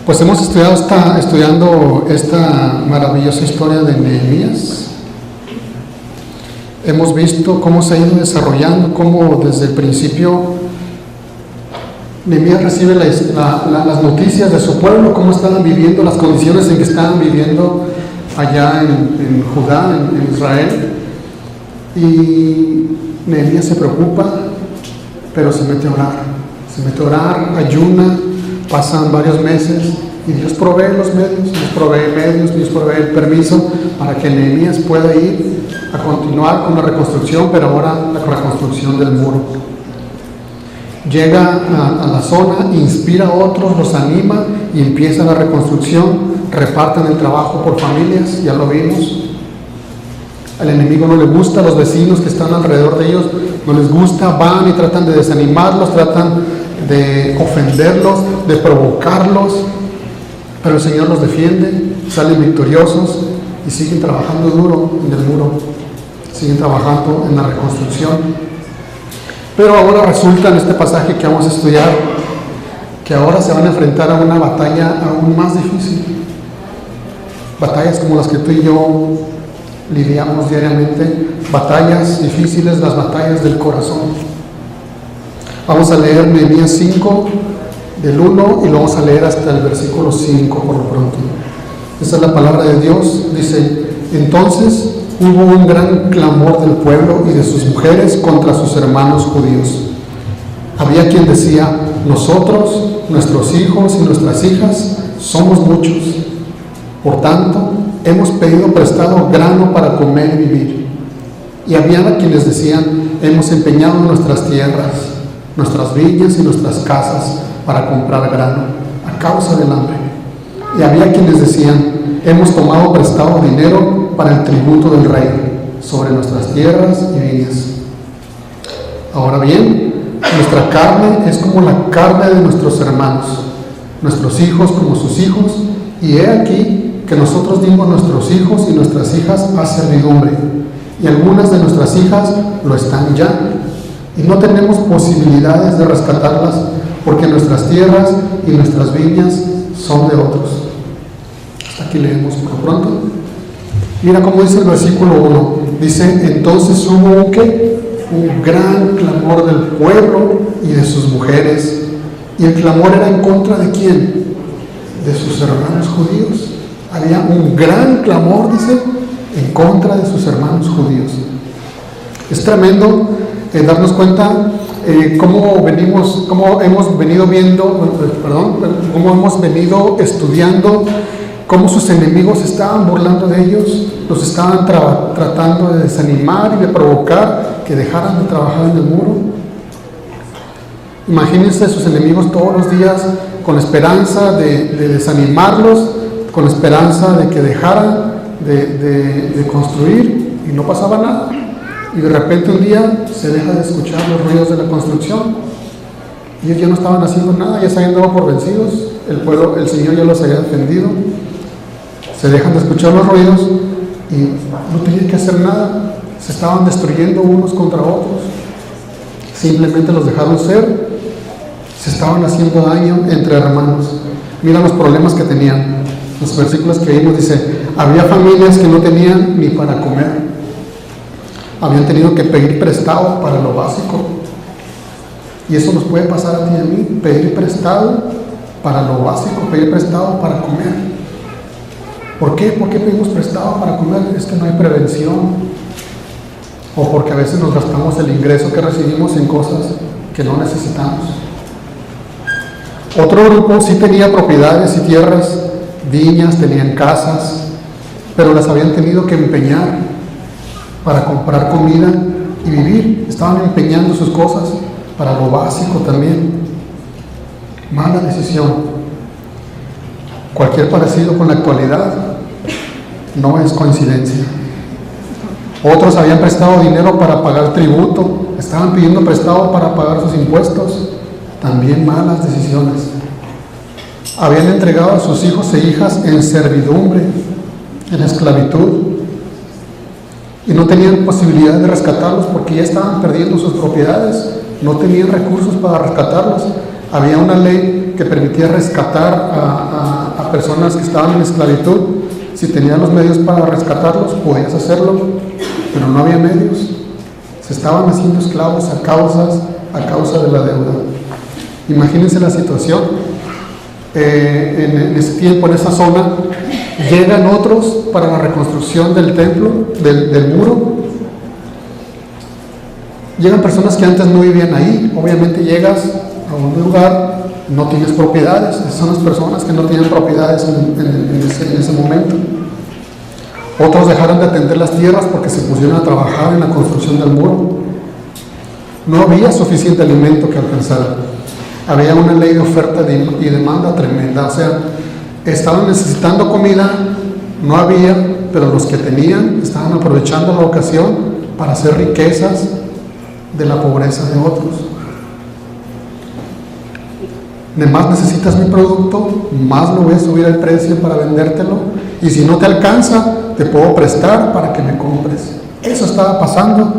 Pues hemos estudiando esta maravillosa historia de Nehemías. Hemos visto cómo se ha ido desarrollando, cómo desde el principio Nehemías recibe las noticias de su pueblo, cómo estaban viviendo, las condiciones en que estaban viviendo allá en Judá, en Israel. Y Nehemías se preocupa, pero se mete a orar, ayuna. Pasan varios meses y Dios provee los medios, Dios provee el permiso para que Nehemías pueda ir a continuar con la reconstrucción, pero ahora la reconstrucción del muro. Llega a la zona, inspira a otros, los anima y empieza la reconstrucción. Reparten el trabajo por familias, ya lo vimos. Al enemigo no le gusta, a los vecinos que están alrededor de ellos no les gusta, van y tratan de desanimarlos, tratan de ofenderlos, de provocarlos, pero el Señor los defiende, salen victoriosos y siguen trabajando duro en el muro, siguen trabajando en la reconstrucción. Pero ahora resulta en este pasaje que vamos a estudiar que ahora se van a enfrentar a una batalla aún más difícil, batallas como las que tú y yo lidiamos diariamente, batallas difíciles, las batallas del corazón. Vamos a leer Nehemías 5 del 1 y lo vamos a leer hasta el versículo 5 por lo pronto. Esa es la palabra de Dios. Dice: entonces hubo un gran clamor del pueblo y de sus mujeres contra sus hermanos judíos. Había quien decía: nosotros, nuestros hijos y nuestras hijas somos muchos, por tanto hemos pedido prestado grano para comer y vivir. Y había quienes decían: hemos empeñado nuestras tierras, nuestras viñas y nuestras casas para comprar grano a causa del hambre. Y había quienes decían: hemos tomado prestado dinero para el tributo del rey sobre nuestras tierras y viñas. Ahora bien, nuestra carne es como la carne de nuestros hermanos, nuestros hijos como sus hijos, y he aquí que nosotros dimos a nuestros hijos y nuestras hijas a servidumbre, y algunas de nuestras hijas lo están ya, y no tenemos posibilidades de rescatarlas, porque nuestras tierras y nuestras viñas son de otros. Hasta aquí leemos por lo pronto. Mira cómo dice el versículo 1. Dice: entonces hubo un gran clamor del pueblo y de sus mujeres. Y el clamor era en contra de ¿quién? De sus hermanos judíos. Había un gran clamor, dice, en contra de sus hermanos judíos. Es tremendo darnos cuenta cómo hemos venido estudiando cómo sus enemigos estaban burlando de ellos, los estaban tratando de desanimar y de provocar que dejaran de trabajar en el muro. Imagínense sus enemigos todos los días con esperanza de desanimarlos, con esperanza de que dejaran de construir, y no pasaba nada. Y de repente un día se deja de escuchar los ruidos de la construcción. Ellos ya no estaban haciendo nada, ya se habían dado por vencidos. El Señor ya los había defendido. Se dejan de escuchar los ruidos y no tenían que hacer nada. Se estaban destruyendo unos contra otros. Simplemente los dejaron ser. Se estaban haciendo daño entre hermanos. Mira los problemas que tenían. Los versículos que vimos dice: había familias que no tenían ni para comer. Habían tenido que pedir prestado para lo básico. Y eso nos puede pasar a ti y a mí: pedir prestado para lo básico, pedir prestado para comer. ¿Por qué? ¿Por qué pedimos prestado para comer? Es que no hay prevención. O porque a veces nos gastamos el ingreso que recibimos en cosas que no necesitamos. Otro grupo sí tenía propiedades y tierras, viñas, tenían casas, pero las habían tenido que empeñar para comprar comida y vivir. Estaban empeñando sus cosas para lo básico también. Mala decisión. Cualquier parecido con la actualidad no es coincidencia. Otros habían prestado dinero para pagar tributo, estaban pidiendo prestado para pagar sus impuestos. También malas decisiones. Habían entregado a sus hijos e hijas en servidumbre, en esclavitud, y no tenían posibilidad de rescatarlos porque ya estaban perdiendo sus propiedades, no tenían recursos para rescatarlos. Había una ley que permitía rescatar a personas que estaban en esclavitud. Si tenías los medios para rescatarlos, podías hacerlo, pero no había medios. Se estaban haciendo esclavos a causa de la deuda. Imagínense la situación. En ese tiempo, en esa zona, llegan otros para la reconstrucción del templo, del muro. Llegan personas que antes no vivían ahí. Obviamente llegas a un lugar, no tienes propiedades. Esas son las personas que no tienen propiedades en ese momento. Otros dejaron de atender las tierras porque se pusieron a trabajar en la construcción del muro. No había suficiente alimento que alcanzar. Había una ley de oferta y demanda tremenda. O sea, estaban necesitando comida, no había, pero los que tenían estaban aprovechando la ocasión para hacer riquezas de la pobreza de otros. De más necesitas mi producto, más lo voy a subir al precio para vendértelo, y si no te alcanza, te puedo prestar para que me compres. Eso estaba pasando,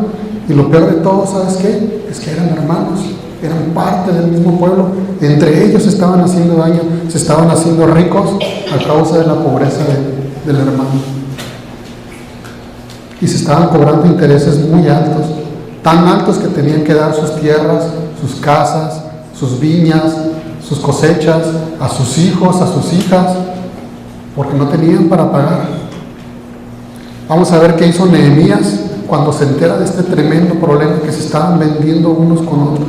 y lo peor de todo, ¿sabes qué? Es que eran hermanos, eran parte del mismo pueblo. Entre ellos se estaban haciendo daño, se estaban haciendo ricos a causa de la pobreza del hermano. Y se estaban cobrando intereses muy altos, tan altos que tenían que dar sus tierras, sus casas, sus viñas, sus cosechas, a sus hijos, a sus hijas, porque no tenían para pagar. Vamos a ver qué hizo Nehemías cuando se entera de este tremendo problema, que se estaban vendiendo unos con otros.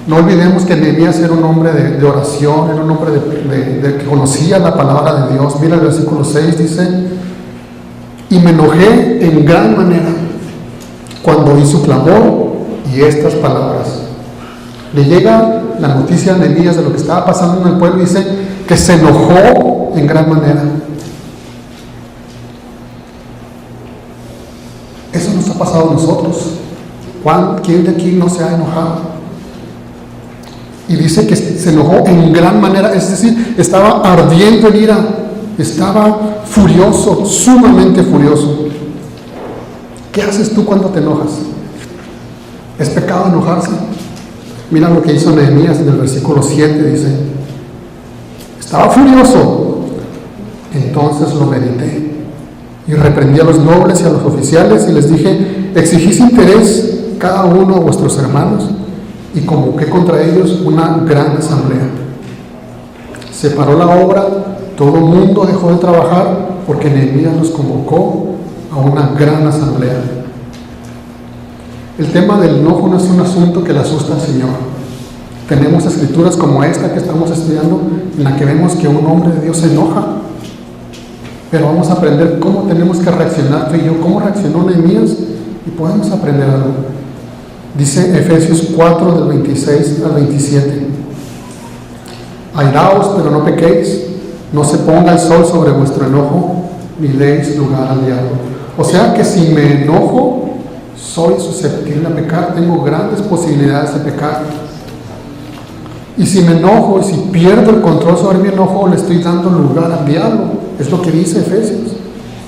No olvidemos que Nehemías era un hombre de oración, era un hombre que conocía la palabra de Dios. Mira el versículo 6, dice: y me enojé en gran manera cuando oí su clamor y estas palabras. Le llega la noticia a Nehemías de lo que estaba pasando en el pueblo, y dice que se enojó en gran manera. Eso nos ha pasado a nosotros. ¿Quién de aquí no se ha enojado? Y dice que se enojó en gran manera, es decir, estaba ardiendo en ira, estaba furioso, sumamente furioso. ¿Qué haces tú cuando te enojas? ¿Es pecado enojarse? Mira lo que hizo Nehemías en el versículo 7, dice: estaba furioso, entonces lo medité y reprendí a los nobles y a los oficiales y les dije: exigís interés cada uno a vuestros hermanos, y convoqué contra ellos una gran asamblea. Se paró la obra, todo el mundo dejó de trabajar porque Nehemías los convocó a una gran asamblea. El tema del enojo no es un asunto que le asusta al Señor. Tenemos escrituras como esta que estamos estudiando, en la que vemos que un hombre de Dios se enoja. Pero vamos a aprender cómo tenemos que reaccionar tú y yo, cómo reaccionó Nehemías, y podemos aprender algo. Dice Efesios 4, del 26 al 27: airaos, pero no pequéis, no se ponga el sol sobre vuestro enojo, ni deis lugar al diablo. O sea que si me enojo, soy susceptible a pecar, tengo grandes posibilidades de pecar. Y si me enojo y si pierdo el control sobre mi enojo, le estoy dando lugar al diablo. Es lo que dice Efesios.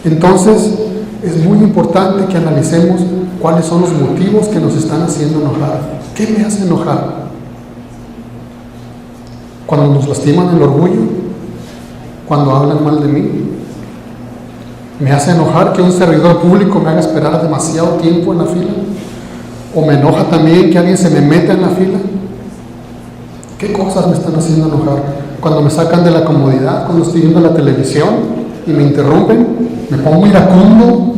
Entonces, es muy importante que analicemos cuáles son los motivos que nos están haciendo enojar. ¿Qué me hace enojar? Cuando nos lastiman el orgullo, cuando hablan mal de mí. Me hace enojar que un servidor público me haga esperar demasiado tiempo en la fila. O me enoja también que alguien se me meta en la fila. ¿Qué cosas me están haciendo enojar? Cuando me sacan de la comodidad, cuando estoy viendo la televisión y me interrumpen, me pongo iracundo.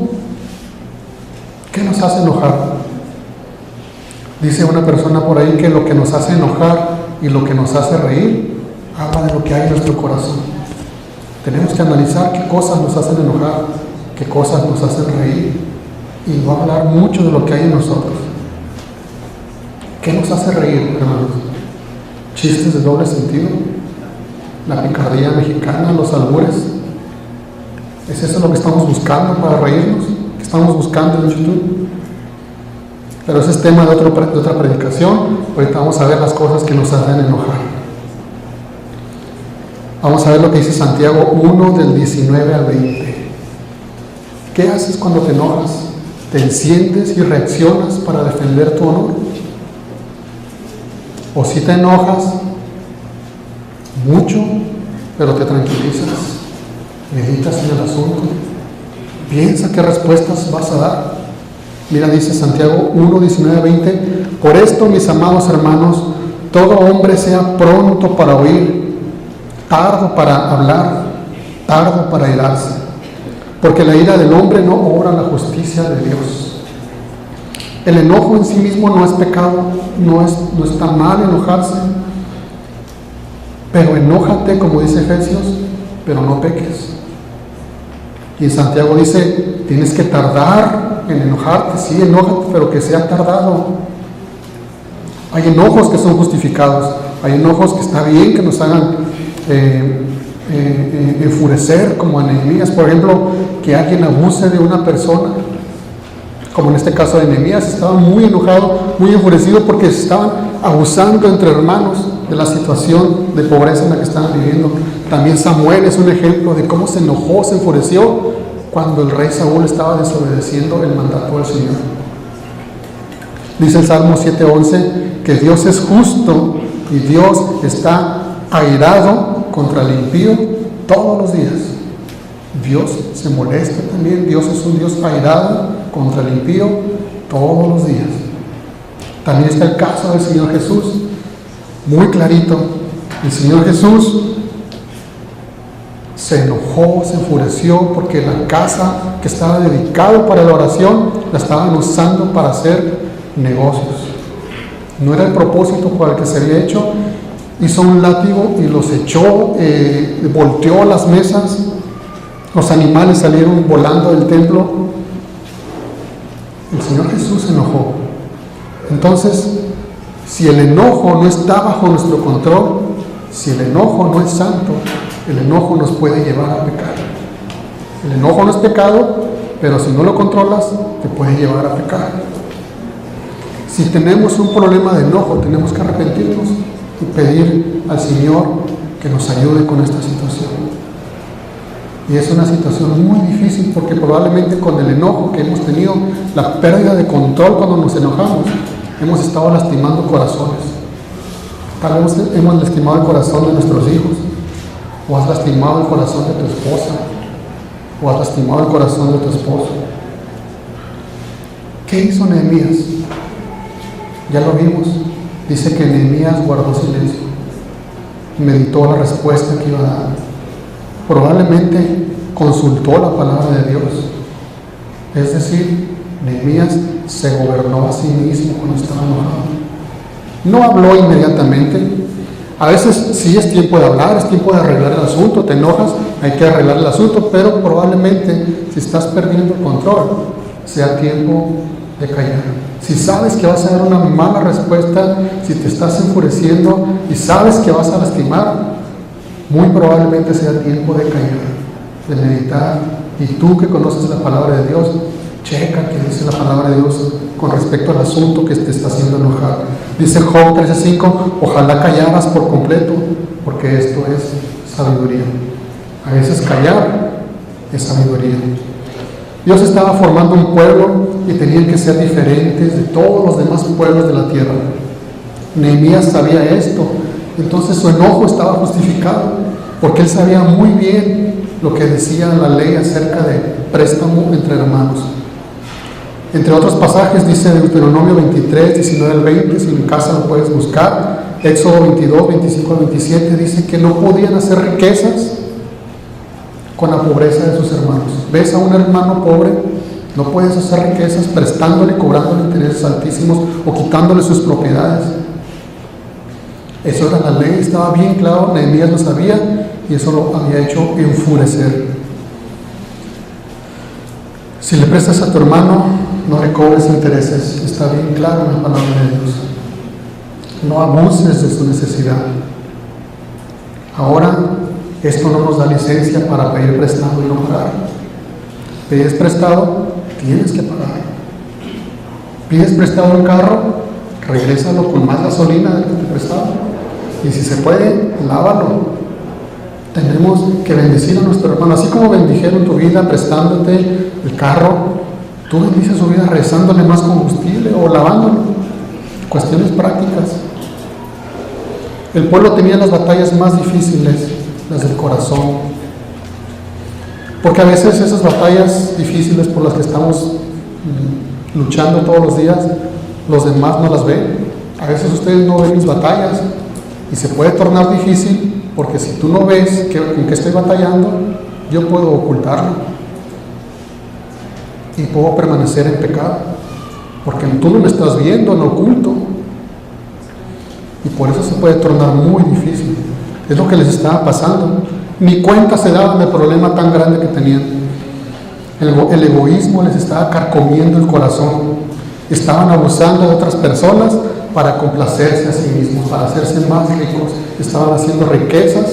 ¿Qué nos hace enojar? Dice una persona por ahí que lo que nos hace enojar y lo que nos hace reír habla de lo que hay en nuestro corazón. Tenemos que analizar qué cosas nos hacen enojar, qué cosas nos hacen reír, y no hablar mucho de lo que hay en nosotros. ¿Qué nos hace reír, hermanos? ¿Chistes de doble sentido? ¿La picardía mexicana? ¿Los albures? ¿Es eso lo que estamos buscando para reírnos? ¿Qué estamos buscando en YouTube? Pero ese es tema de otra predicación. Ahorita vamos a ver las cosas que nos hacen enojar. Vamos a ver lo que dice Santiago 1, del 19 al 20. ¿Qué haces cuando te enojas? ¿Te enciendes y reaccionas para defender tu honor? ¿O si te enojas, mucho, pero te tranquilizas, meditas en el asunto, piensa qué respuestas vas a dar. Mira, dice Santiago 1, 19, 20, por esto, mis amados hermanos, todo hombre sea pronto para oír, tardo para hablar, tardo para irarse, porque la ira del hombre no obra la justicia de Dios. El enojo en sí mismo no es pecado, no está mal enojarse, pero enójate, como dice Efesios, pero no peques. Y en Santiago dice, tienes que tardar en enojarte, sí, enójate, pero que sea tardado. Hay enojos que son justificados, hay enojos que está bien que nos hagan enfurecer, como a Nehemías, por ejemplo, que alguien abuse de una persona, como en este caso de Nehemías, estaba muy enojado, muy enfurecido porque estaban abusando entre hermanos de la situación de pobreza en la que estaban viviendo. También Samuel es un ejemplo de cómo se enojó, se enfureció cuando el rey Saúl estaba desobedeciendo el mandato del Señor. Dice el Salmo 7:11 que Dios es justo y Dios está airado contra el impío todos los días. Dios se molesta también, Dios es un Dios airado contra el impío todos los días. También está el caso del Señor Jesús, muy clarito. El Señor Jesús se enojó, se enfureció porque la casa que estaba dedicada para la oración la estaban usando para hacer negocios. No era el propósito para el que se había hecho. Hizo un látigo y los echó, volteó las mesas, los animales salieron volando del templo. El Señor Jesús se enojó. Entonces, si el enojo no está bajo nuestro control, si el enojo no es santo, el enojo nos puede llevar a pecar. El enojo no es pecado, pero si no lo controlas, te puede llevar a pecar. Si tenemos un problema de enojo, tenemos que arrepentirnos y pedir al Señor que nos ayude con esta situación. Y es una situación muy difícil porque probablemente con el enojo que hemos tenido, la pérdida de control cuando nos enojamos, hemos estado lastimando corazones. Tal vez hemos lastimado el corazón de nuestros hijos, o has lastimado el corazón de tu esposa, o has lastimado el corazón de tu esposo. ¿Qué hizo Nehemías? Ya lo vimos. Dice que Nehemías guardó silencio, meditó la respuesta que iba a dar. Probablemente consultó la palabra de Dios. Es decir, Nehemías se gobernó a sí mismo cuando estaba enojado. No habló inmediatamente. A veces sí es tiempo de hablar, es tiempo de arreglar el asunto. Te enojas, hay que arreglar el asunto, pero probablemente si estás perdiendo el control, sea tiempo de callar. Si sabes que vas a dar una mala respuesta, si te estás enfureciendo y sabes que vas a lastimar, muy probablemente sea tiempo de callar, de meditar. Y tú que conoces la palabra de Dios, checa qué dice la palabra de Dios con respecto al asunto que te está haciendo enojar. Dice Job 13:5, ojalá callaras por completo, porque esto es sabiduría. A veces callar es sabiduría. Dios estaba formando un pueblo y tenían que ser diferentes de todos los demás pueblos de la tierra. Nehemías sabía esto, entonces su enojo estaba justificado, porque él sabía muy bien lo que decía la ley acerca de préstamo entre hermanos. Entre otros pasajes dice Deuteronomio 23, 19 al 20, si en casa lo puedes buscar. Éxodo 22, 25 al 27 dice que no podían hacer riquezas con la pobreza de sus hermanos. ¿Ves a un hermano pobre? No puedes hacer riquezas prestándole, cobrándole intereses altísimos o quitándole sus propiedades. Eso era la ley, estaba bien claro, Nehemías lo sabía y eso lo había hecho enfurecer. Si le prestas a tu hermano, no le cobres intereses, está bien claro en la palabra de Dios. No abuses de su necesidad. Ahora, esto no nos da licencia para pedir prestado y no pagar. Pides prestado, tienes que pagar. Pides prestado un carro, regrésalo con más gasolina del que te prestaron. Y si se puede, lávalo. Tenemos que bendecir a nuestro hermano, así como bendijeron tu vida prestándote el carro, tú bendices su vida rezándole más combustible o lavándolo. Cuestiones prácticas. El pueblo tenía las batallas más difíciles, las del corazón. Porque a veces esas batallas difíciles por las que estamos luchando todos los días, los demás no las ven. A veces ustedes no ven mis batallas y se puede tornar difícil porque si tú no ves con qué estoy batallando, yo puedo ocultarlo y puedo permanecer en pecado porque tú no me estás viendo en lo oculto y por eso se puede tornar muy difícil. Es lo que les estaba pasando. Ni cuenta se daban del problema tan grande que tenían. El egoísmo les estaba carcomiendo el corazón. Estaban abusando de otras personas para complacerse a sí mismos, para hacerse más ricos. Estaban haciendo riquezas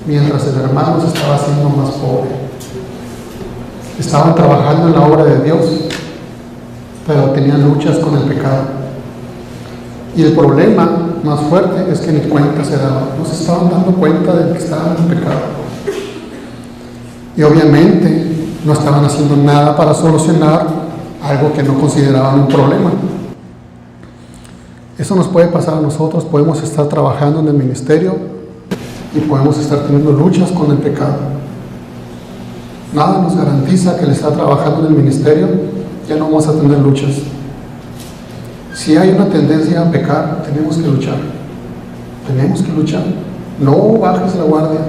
mientras el hermano se estaba haciendo más pobre. Estaban trabajando en la obra de Dios, pero tenían luchas con el pecado. Y el problema más fuerte es que ni cuenta se daban. No se estaban dando cuenta de que estaban en pecado. Y obviamente no estaban haciendo nada para solucionar algo que no consideraban un problema. Eso nos puede pasar a nosotros. Podemos estar trabajando en el ministerio y podemos estar teniendo luchas con el pecado. Nada nos garantiza que al estar trabajando en el ministerio ya no vamos a tener luchas. Si hay una tendencia a pecar, tenemos que luchar. Tenemos que luchar. No bajes la guardia.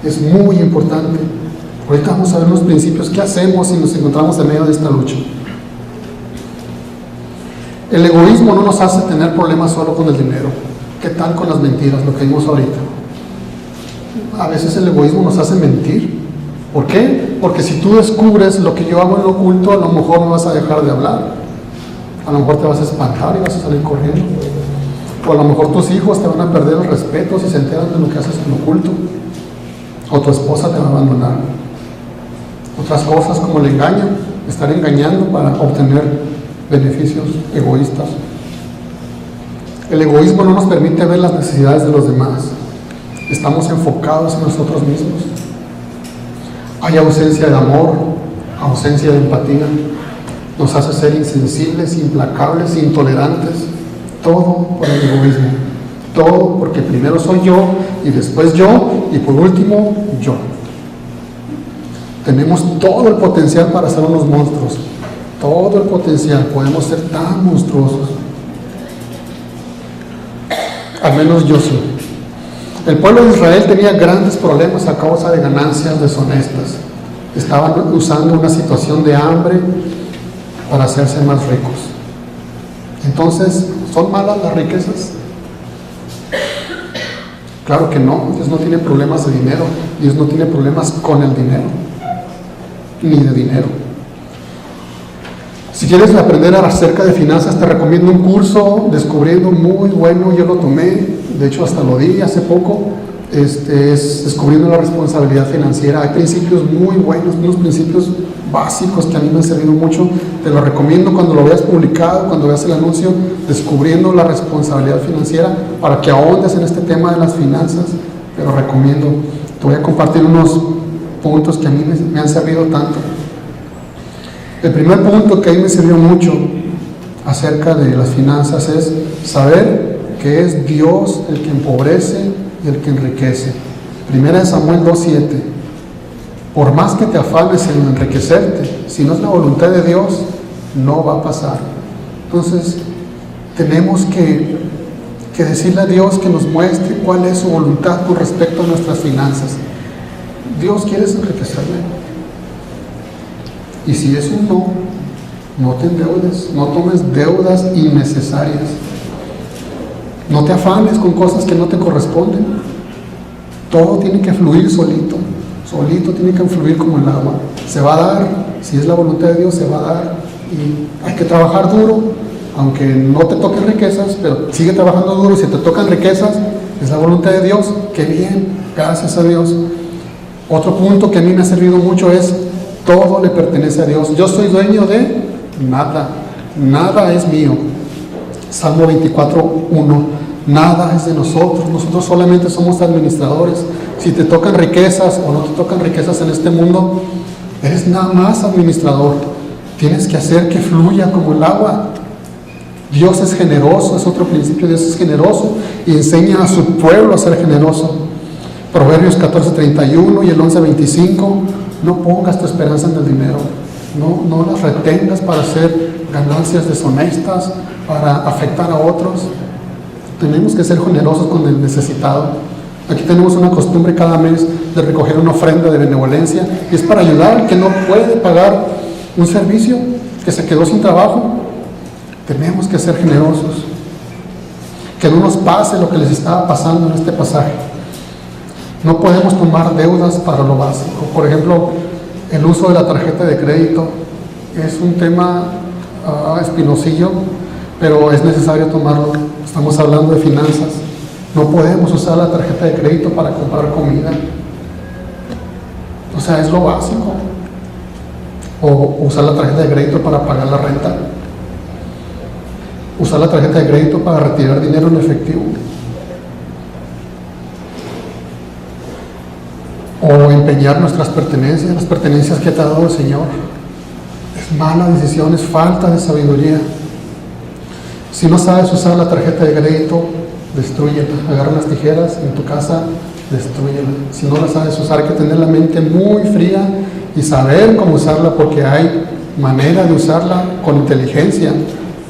Es muy importante. Ahorita vamos a ver los principios. ¿Qué hacemos si nos encontramos en medio de esta lucha? El egoísmo no nos hace tener problemas solo con el dinero. ¿Qué tal con las mentiras? Lo que vimos ahorita. A veces el egoísmo nos hace mentir. ¿Por qué? Porque si tú descubres lo que yo hago en lo oculto, a lo mejor me vas a dejar de hablar. A lo mejor te vas a espantar y vas a salir corriendo. O a lo mejor tus hijos te van a perder el respeto si se enteran de lo que haces en lo oculto. O tu esposa te va a abandonar. Otras cosas como el engaño, estar engañando para obtener beneficios egoístas. El egoísmo no nos permite ver las necesidades de los demás. Estamos enfocados en nosotros mismos. Hay ausencia de amor, ausencia de empatía. Nos hace ser insensibles, implacables, intolerantes. Todo por el egoísmo. Todo porque primero soy yo y después yo y por último yo. Tenemos todo el potencial para ser unos monstruos. Todo el potencial. Podemos ser tan monstruosos. Al menos yo sí. El pueblo de Israel tenía grandes problemas a causa de ganancias deshonestas. Estaban usando una situación de hambre para hacerse más ricos. Entonces, ¿son malas las riquezas? Claro que no. Dios no tiene problemas de dinero. Dios no tiene problemas con el dinero, ni de dinero. Si quieres aprender acerca de finanzas, te recomiendo un curso Descubriendo, muy bueno. Yo lo tomé, de hecho hasta lo di hace poco. Es Descubriendo la responsabilidad financiera. Hay principios muy buenos, unos principios básicos que a mí me han servido mucho. Te lo recomiendo cuando lo veas publicado, cuando veas el anuncio, Descubriendo la responsabilidad financiera, para que ahondes en este tema de las finanzas. Te lo recomiendo. Te voy a compartir unos puntos que a mí me han servido tanto. El primer punto que a mí me sirvió mucho acerca de las finanzas es saber que es Dios el que empobrece y el que enriquece. Primera de Samuel 2:7. Por más que te afanes en enriquecerte, si no es la voluntad de Dios, no va a pasar. Entonces, tenemos que decirle a Dios que nos muestre cuál es su voluntad con respecto a nuestras finanzas. Dios quiere enriquecerme. Y si es un no, no te endeudes, no tomes deudas innecesarias. No te afanes con cosas que no te corresponden. Todo tiene que fluir solito. Solito tiene que fluir como el agua. Se va a dar, si es la voluntad de Dios, se va a dar. Y hay que trabajar duro, aunque no te toquen riquezas, pero sigue trabajando duro. Si te tocan riquezas, es la voluntad de Dios. Qué bien, gracias a Dios. Otro punto que a mí me ha servido mucho es: todo le pertenece a Dios. Yo soy dueño de nada. Nada es mío. Salmo 24:1. Nada es de nosotros. Nosotros solamente somos administradores. Si te tocan riquezas o no te tocan riquezas en este mundo, eres nada más administrador. Tienes que hacer que fluya como el agua. Dios es generoso, es otro principio. Dios es generoso y enseña a su pueblo a ser generoso. Proverbios 14:31 y el 11:25, no pongas tu esperanza en el dinero, no las retengas para hacer ganancias deshonestas, para afectar a otros. Tenemos que ser generosos con el necesitado. Aquí tenemos una costumbre cada mes de recoger una ofrenda de benevolencia, y es para ayudar al que no puede pagar un servicio, que se quedó sin trabajo. Tenemos que ser generosos, que no nos pase lo que les estaba pasando en este pasaje. No podemos tomar deudas para lo básico. Por ejemplo, el uso de la tarjeta de crédito es un tema espinosillo, pero es necesario tomarlo. Estamos hablando de finanzas. No podemos usar la tarjeta de crédito para comprar comida. O sea, es lo básico. O usar la tarjeta de crédito para pagar la renta. Usar la tarjeta de crédito para retirar dinero en efectivo. O empeñar nuestras pertenencias, las pertenencias que te ha dado el Señor. Es mala decisión, es falta de sabiduría. Si no sabes usar la tarjeta de crédito, destrúyela. Agarra unas tijeras en tu casa, destrúyela. Si no la sabes usar, hay que tener la mente muy fría y saber cómo usarla, porque hay manera de usarla con inteligencia.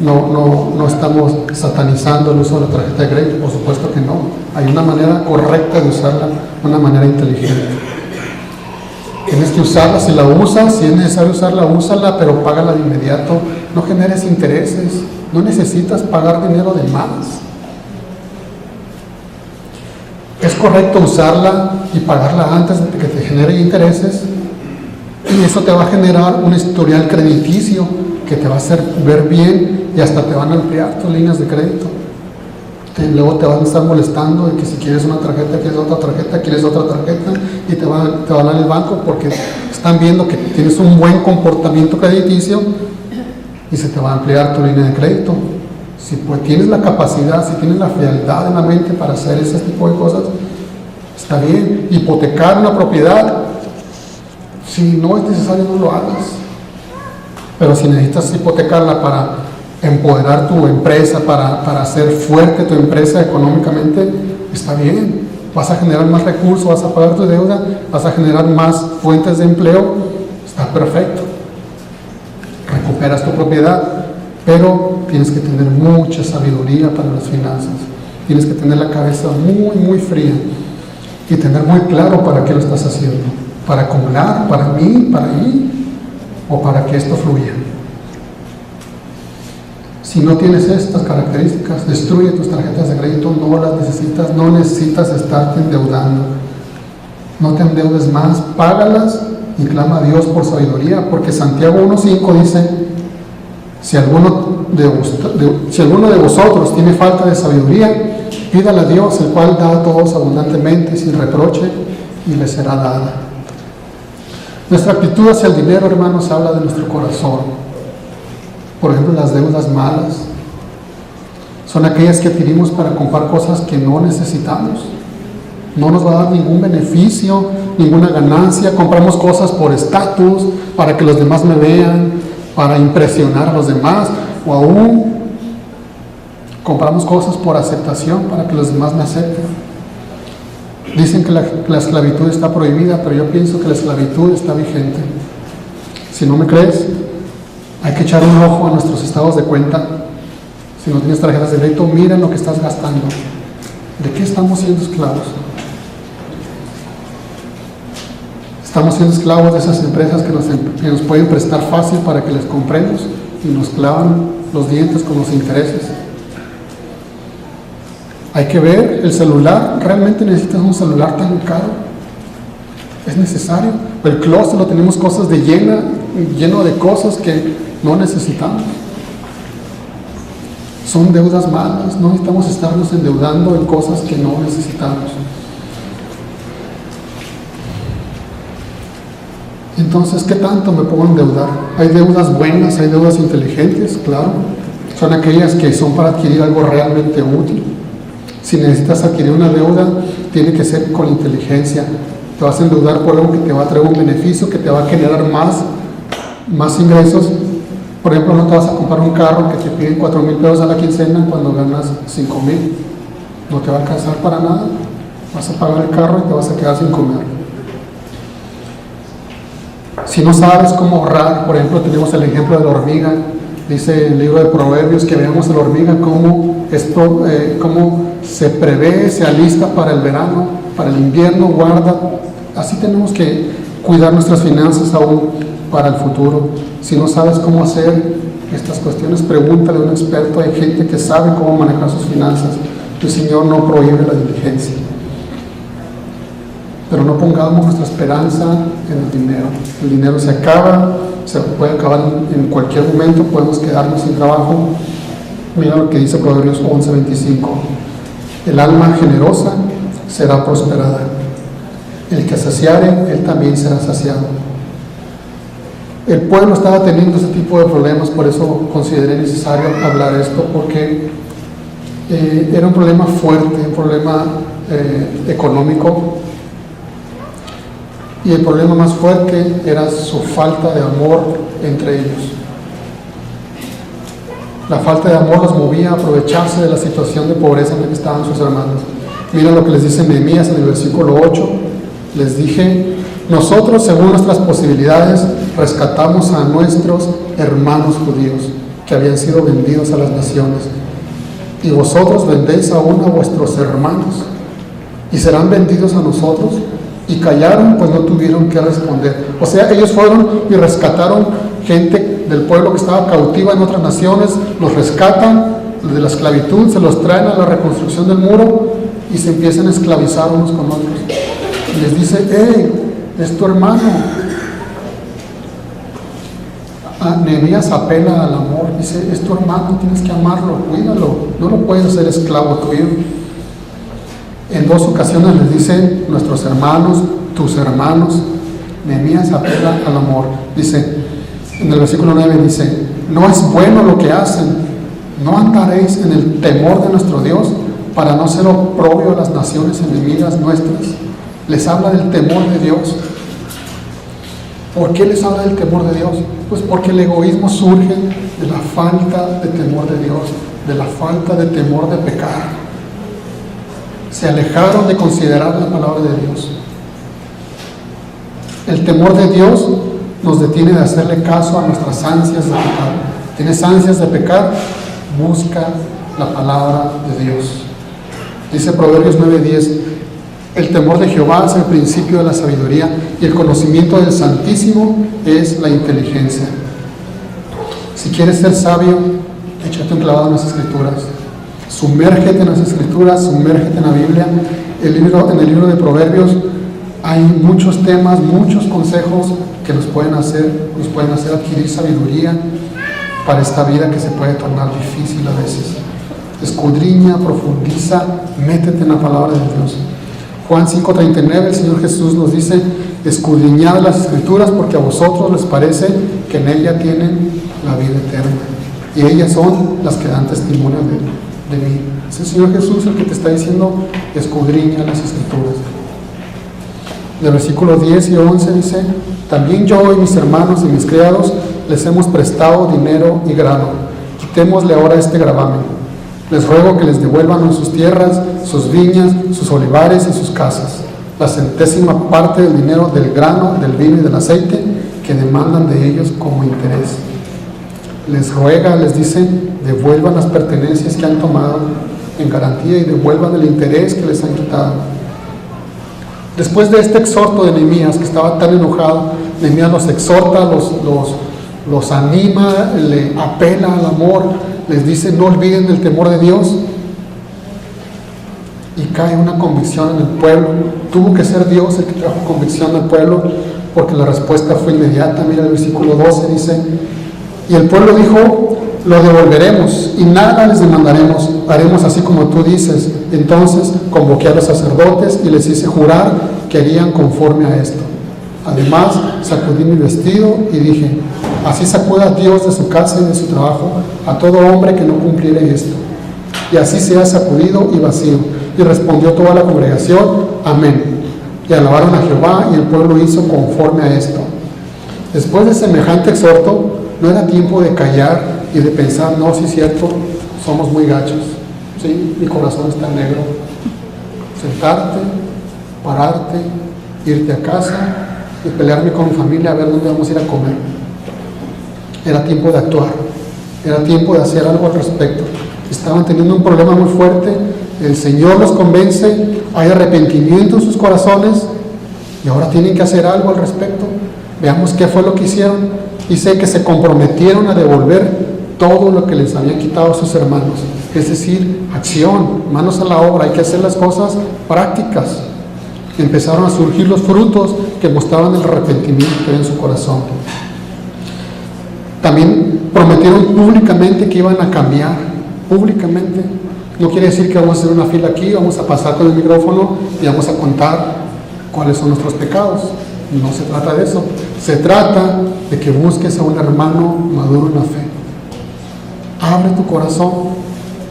No estamos satanizando el uso de la tarjeta de crédito, por supuesto que no. Hay una manera correcta de usarla, una manera inteligente. Tienes que usarla. Si la usas, si es necesario usarla, úsala, pero págala de inmediato. No generes intereses. No necesitas pagar dinero de más. Es correcto usarla y pagarla antes de que te genere intereses, y eso te va a generar un historial crediticio que te va a hacer ver bien, y hasta te van a ampliar tus líneas de crédito. Luego te van a estar molestando de que si quieres una tarjeta, quieres otra tarjeta, y te van a dar el banco porque están viendo que tienes un buen comportamiento crediticio y se te va a ampliar tu línea de crédito. Si pues tienes la capacidad, si tienes la frialdad en la mente para hacer ese tipo de cosas, está bien. Hipotecar una propiedad, si no es necesario, no lo hagas. Pero si necesitas hipotecarla para empoderar tu empresa, para hacer fuerte tu empresa económicamente, está bien. Vas a generar más recursos, vas a pagar tu deuda, vas a generar más fuentes de empleo, está perfecto. Recuperas tu propiedad, pero tienes que tener mucha sabiduría para las finanzas. Tienes que tener la cabeza muy, muy fría y tener muy claro para qué lo estás haciendo. Para acumular, para mí, o para que esto fluya. Si no tienes estas características, destruye tus tarjetas de crédito, no las necesitas, no necesitas estarte endeudando. No te endeudes más, págalas y clama a Dios por sabiduría, porque Santiago 1:5 dice: si alguno de vosotros tiene falta de sabiduría, pídale a Dios, el cual da a todos abundantemente, sin reproche, y le será dada. Nuestra actitud hacia el dinero, hermanos, habla de nuestro corazón. Por ejemplo, las deudas malas son aquellas que adquirimos para comprar cosas que no necesitamos. No nos va a dar ningún beneficio, ninguna ganancia. Compramos cosas por estatus, para que los demás me vean, para impresionar a los demás, o aún compramos cosas por aceptación, para que los demás me acepten. Dicen que la esclavitud está prohibida, pero yo pienso que la esclavitud está vigente. Si no me crees, hay que echar un ojo a nuestros estados de cuenta. Si no tienes tarjetas de crédito, mira lo que estás gastando. ¿De qué estamos siendo esclavos? Estamos siendo esclavos de esas empresas que nos pueden prestar fácil para que les compremos y nos clavan los dientes con los intereses. Hay que ver el celular. ¿Realmente necesitas un celular tan caro? ¿Es necesario? El closet lo tenemos cosas lleno de cosas que no necesitamos. Son deudas malas. No necesitamos estarnos endeudando en cosas que no necesitamos. Entonces, ¿qué tanto me puedo endeudar? Hay deudas buenas, hay deudas inteligentes, claro. Son aquellas que son para adquirir algo realmente útil. Si necesitas adquirir una deuda, tiene que ser con inteligencia. Te vas a endeudar por algo que te va a traer un beneficio, que te va a generar más ingresos. Por ejemplo, no te vas a comprar un carro que te piden 4,000 pesos a la quincena cuando ganas 5,000. no te va a alcanzar para nada, vas a pagar el carro y te vas a quedar sin comer. Si no sabes cómo ahorrar, por ejemplo, tenemos el ejemplo de la hormiga. Dice el libro de Proverbios que veamos a la hormiga cómo se prevé, se alista para el verano, para el invierno, guarda. Así tenemos que cuidar nuestras finanzas aún para el futuro. Si no sabes cómo hacer estas cuestiones, pregúntale a un experto. Hay gente que sabe cómo manejar sus finanzas. El Señor no prohíbe la diligencia. Pero no pongamos nuestra esperanza en el dinero. El dinero se acaba, se puede acabar en cualquier momento, podemos quedarnos sin trabajo. Mira lo que dice Proverbios 11:25. El alma generosa será prosperada. El que saciare, él también será saciado. El pueblo estaba teniendo ese tipo de problemas, por eso consideré necesario hablar esto, porque era un problema fuerte, un problema económico. Y el problema más fuerte era su falta de amor entre ellos. La falta de amor los movía a aprovecharse de la situación de pobreza en la que estaban sus hermanos. Mira lo que les dice Nehemías en el versículo 8. Les dije: nosotros, según nuestras posibilidades, rescatamos a nuestros hermanos judíos que habían sido vendidos a las naciones. Y vosotros vendéis aún a vuestros hermanos y serán vendidos a nosotros. Y callaron, pues no tuvieron que responder. O sea, ellos fueron y rescataron gente del pueblo que estaba cautiva en otras naciones, los rescatan de la esclavitud, se los traen a la reconstrucción del muro y se empiezan a esclavizar unos con otros. Y les dice: hey, es tu hermano. Nehemías apela al amor, dice: es tu hermano, tienes que amarlo, cuídalo, no lo puedes hacer esclavo tuyo. En 2 ocasiones les dice: nuestros hermanos, tus hermanos. Nehemías apela al amor. Dice, en el versículo 9 dice: no es bueno lo que hacen, no andaréis en el temor de nuestro Dios, para no ser oprobio a las naciones enemigas nuestras. Les habla del temor de Dios. ¿Por qué les habla del temor de Dios? Pues porque el egoísmo surge de la falta de temor de Dios, de la falta de temor de pecar. Se alejaron de considerar la palabra de Dios. El temor de Dios nos detiene de hacerle caso a nuestras ansias de pecar. ¿Tienes ansias de pecar? Busca la palabra de Dios. Dice Proverbios 9:10: el temor de Jehová es el principio de la sabiduría, y el conocimiento del Santísimo es la inteligencia. Si quieres ser sabio, échate un clavado en las Escrituras. Sumérgete en las Escrituras, sumérgete en la Biblia. En el libro de Proverbios hay muchos temas, muchos consejos que nos pueden hacer adquirir sabiduría para esta vida que se puede tornar difícil a veces. Escudriña, profundiza, métete en la palabra de Dios. Juan 5:39, el Señor Jesús nos dice: escudriñad las Escrituras, porque a vosotros les parece que en ella tienen la vida eterna, y ellas son las que dan testimonio de mí. Es el Señor Jesús el que te está diciendo: escudriña las Escrituras. En el versículo 10 y 11 dice: también yo y mis hermanos y mis criados les hemos prestado dinero y grano. Quitémosle ahora este gravamen. Les ruego que les devuelvan sus tierras, sus viñas, sus olivares y sus casas, la 100ª parte del dinero, del grano, del vino y del aceite que demandan de ellos como interés. Les ruega, les dice: devuelvan las pertenencias que han tomado en garantía y devuelvan el interés que les han quitado. Después de este exhorto de Nehemías, que estaba tan enojado, Nehemías los exhorta, los anima, le apela al amor, les dice: no olviden el temor de Dios. Y cae una convicción en el pueblo. Tuvo que ser Dios el que trajo convicción al pueblo, porque la respuesta fue inmediata. Mira el versículo 12, dice: y el pueblo dijo: lo devolveremos y nada les demandaremos, haremos así como tú dices. Entonces convoqué a los sacerdotes y les hice jurar que harían conforme a esto. Además sacudí mi vestido y dije: así sacuda Dios de su casa y de su trabajo a todo hombre que no cumpliera esto, y así sea sacudido y vacío. Y respondió toda la congregación: amén. Y alabaron a Jehová, y el pueblo hizo conforme a esto. Después de semejante exhorto, no era tiempo de callar y de pensar: no, sí es cierto, somos muy gachos. Sí, mi corazón está negro. Sentarte, pararte, irte a casa y pelearme con mi familia a ver dónde vamos a ir a comer. Era tiempo de actuar, era tiempo de hacer algo al respecto. Estaban teniendo un problema muy fuerte, el Señor los convence, hay arrepentimiento en sus corazones y ahora tienen que hacer algo al respecto. Veamos qué fue lo que hicieron. Dice que se comprometieron a devolver todo lo que les habían quitado a sus hermanos, es decir, acción, manos a la obra, hay que hacer las cosas prácticas. Empezaron a surgir los frutos que mostraban el arrepentimiento que había en su corazón. También prometieron públicamente que iban a cambiar, públicamente. No quiere decir que vamos a hacer una fila aquí, vamos a pasar con el micrófono y vamos a contar cuáles son nuestros pecados. No se trata de eso, se trata de que busques a un hermano maduro en la fe. Abre tu corazón,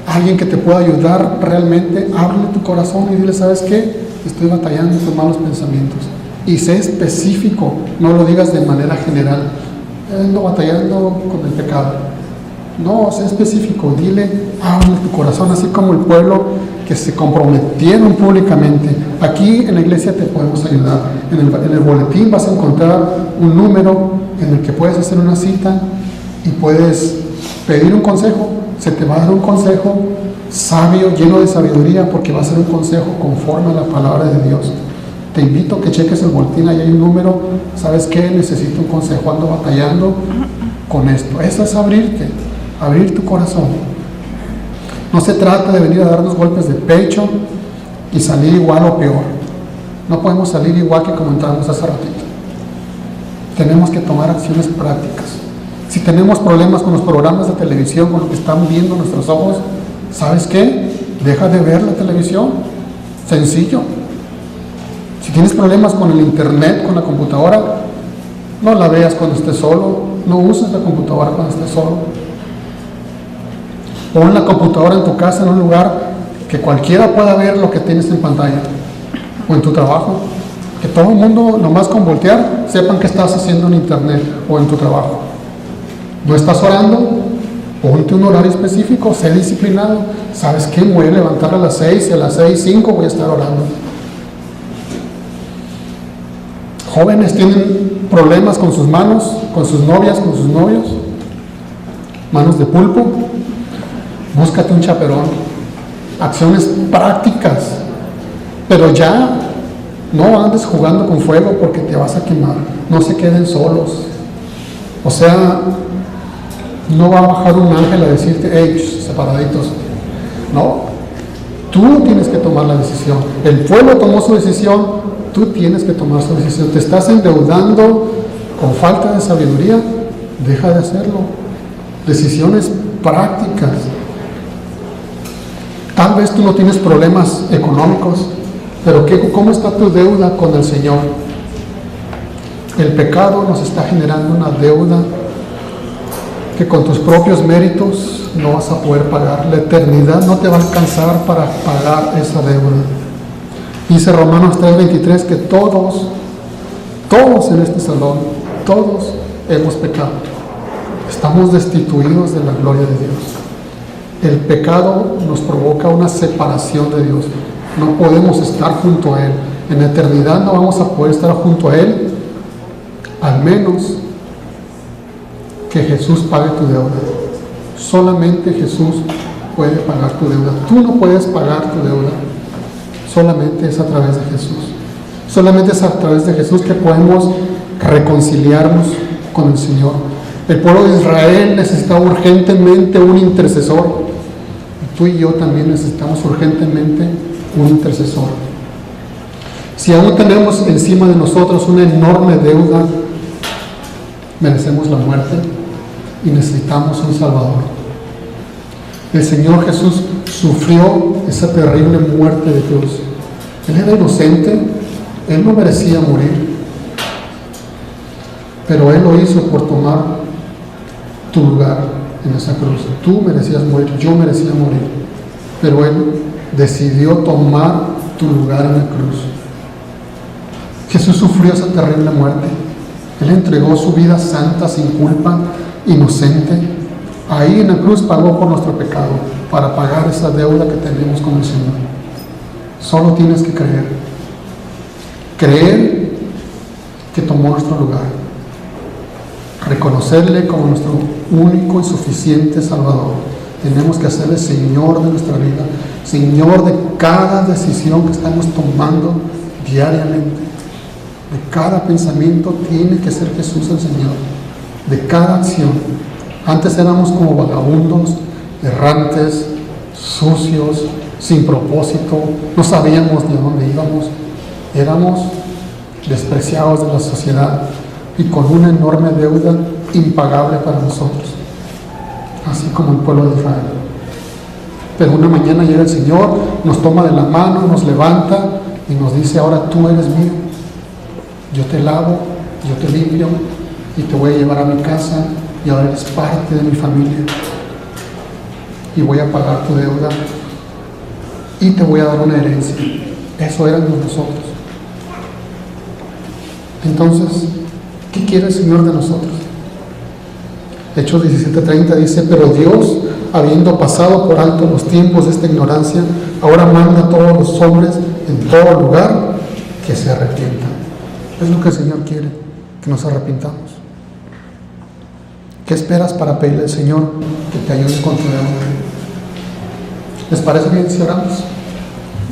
alguien que te pueda ayudar realmente, ábrele tu corazón y dile, ¿sabes qué? Estoy batallando con malos pensamientos. Y sé específico, no lo digas de manera general. Ando batallando con el pecado. No, sé específico, dile, ábrele tu corazón, así como el pueblo que se comprometieron públicamente. Aquí en la iglesia te podemos ayudar. En el boletín vas a encontrar un número en el que puedes hacer una cita y puedes pedir un consejo. Se te va a dar un consejo sabio, lleno de sabiduría, porque va a ser un consejo conforme a la palabra de Dios. Te invito a que cheques el boletín, ahí hay un número. ¿Sabes qué? Necesito un consejo, ando batallando con esto. Eso es abrirte, abrir tu corazón. No se trata de venir a darnos golpes de pecho y salir igual o peor. No podemos salir igual que como entramos hace ratito. Tenemos que tomar acciones prácticas. Si tenemos problemas con los programas de televisión, con lo que están viendo nuestros ojos, ¿sabes qué? Deja de ver la televisión. Sencillo. Si tienes problemas con el internet, con la computadora, no la veas cuando estés solo. No uses la computadora cuando estés solo. Pon la computadora en tu casa en un lugar que cualquiera pueda ver lo que tienes en pantalla. O en tu trabajo. Que todo el mundo, nomás con voltear, sepan qué estás haciendo en internet o en tu trabajo. ¿No estás orando? Ponte un horario específico, sé disciplinado. ¿Sabes qué? Me voy a levantar a las 6 y a las 6:05 voy a estar orando. Jóvenes tienen problemas con sus manos, con sus novias, con sus novios. Manos de pulpo. Búscate un chaperón. Acciones prácticas. Pero ya no andes jugando con fuego porque te vas a quemar. No se queden solos. O sea, no va a bajar un ángel a decirte, hey, separaditos. No, tú tienes que tomar la decisión. El pueblo tomó su decisión, tú tienes que tomar su decisión. Te estás endeudando con falta de sabiduría, deja de hacerlo. Decisiones prácticas. Tal vez tú no tienes problemas económicos, pero ¿cómo está tu deuda con el Señor? El pecado nos está generando una deuda que con tus propios méritos no vas a poder pagar. La eternidad no te va a alcanzar para pagar esa deuda. Dice Romanos 3:23 que todos en este salón, todos hemos pecado. Estamos destituidos de la gloria de Dios. El pecado nos provoca una separación de Dios. No podemos estar junto a Él. En la eternidad no vamos a poder estar junto a Él, al menos que Jesús pague tu deuda. Solamente Jesús puede pagar tu deuda. Tú no puedes pagar tu deuda. Solamente es a través de Jesús. Solamente es a través de Jesús que podemos reconciliarnos con el Señor. El pueblo de Israel necesitaba urgentemente un intercesor. Tú y yo también necesitamos urgentemente un intercesor. Si aún tenemos encima de nosotros una enorme deuda, merecemos la muerte y necesitamos un Salvador. El Señor Jesús sufrió esa terrible muerte de cruz. Él era inocente, Él no merecía morir, pero Él lo hizo por tomar tu lugar en esa cruz. Tú merecías morir, yo merecía morir, pero Él decidió tomar tu lugar en la cruz. Jesús sufrió esa terrible muerte. Él entregó su vida santa, sin culpa, inocente, Ahí en la cruz pagó por nuestro pecado, para pagar esa deuda que tenemos con el Señor. Solo tienes que creer. Creer que tomó nuestro lugar. Reconocerle como nuestro único y suficiente Salvador. Tenemos que hacerle Señor de nuestra vida, Señor de cada decisión que estamos tomando diariamente. De cada pensamiento tiene que ser Jesús el Señor. De cada acción. Antes éramos como vagabundos, errantes, sucios, sin propósito, no sabíamos ni a dónde íbamos. Éramos despreciados de la sociedad y con una enorme deuda impagable para nosotros, así como el pueblo de Israel. Pero una mañana llega el Señor, nos toma de la mano, nos levanta y nos dice: ahora tú eres mío, yo te lavo, yo te limpio y te voy a llevar a mi casa y ahora eres parte de mi familia y voy a pagar tu deuda y te voy a dar una herencia. Eso éramos nosotros. Entonces, ¿qué quiere el Señor de nosotros? Hechos 17:30 dice: pero Dios, habiendo pasado por alto los tiempos de esta ignorancia, ahora manda a todos los hombres en todo lugar que se arrepientan. Es lo que el Señor quiere, que nos arrepintamos. ¿Qué esperas para pedirle al Señor que te ayude con tu deuda? ¿Les parece bien si oramos?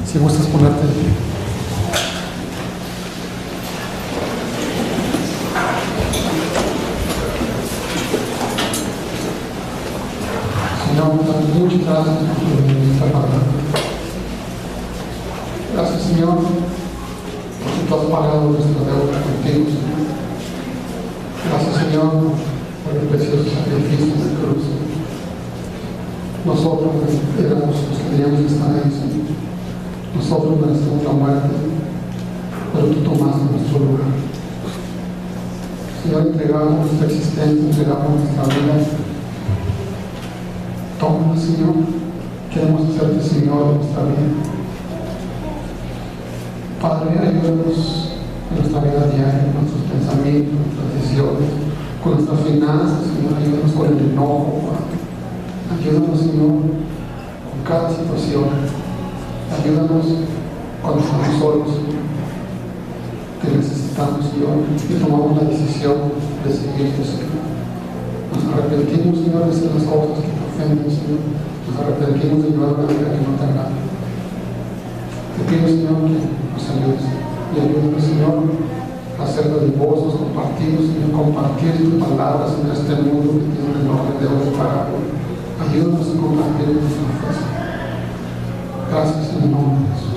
Si gustas ponerte de pie. Señor, muchas gracias por esta palabra. Gracias, Señor, porque tú has pagado nuestra deuda contigo, Señor. Gracias, Señor, por el precioso sacrificio de la cruz. Nosotros éramos los que teníamos que estar ahí, Señor. Nosotros merecemos la muerte, pero tú tomaste nuestro lugar. Señor, entregamos nuestra existencia, entregamos nuestra vida. Toma, Señor, queremos hacerte Señor de nuestra vida. Padre, ayúdanos en nuestra vida diaria, en nuestros pensamientos, en nuestras decisiones, con nuestras finanzas, Señor. Ayúdanos con el enojo, Padre. Ayúdanos, Señor, con cada situación. Ayúdanos cuando estamos solos, Señor, que necesitamos, Señor, y tomamos la decisión de seguirte, Señor. Nos arrepentimos, Señor, de hacer las cosas que te ofenden, Señor. Nos arrepentimos de llevar una vida que no te agrada. Te pido, Señor, que nos ayudes. Y ayúdanos, Señor, a ser dadivosos, compartidos, Señor, compartir tus palabras en este mundo que tiene un enorme deuda para hoy. Ayúdanos a compartir nuestra fe. Gracias en el nombre de Jesús.